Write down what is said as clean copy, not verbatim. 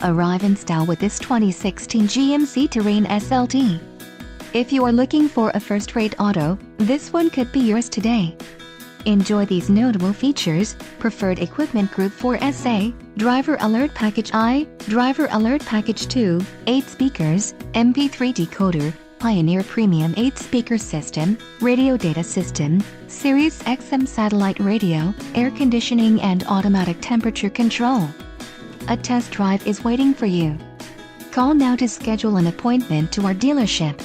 arrive in style with this 2016 GMC Terrain SLT. If you are looking for a first-rate auto, this one could be yours today. Enjoy these notable features: preferred equipment group 4SA, driver alert package I, driver alert package 2, 8 speakers, MP3 decoder, Pioneer Premium 8-speaker system, radio data system, SiriusXM Satellite Radio, air conditioning and automatic temperature control. A test drive is waiting for you. Call now to schedule an appointment to our dealership.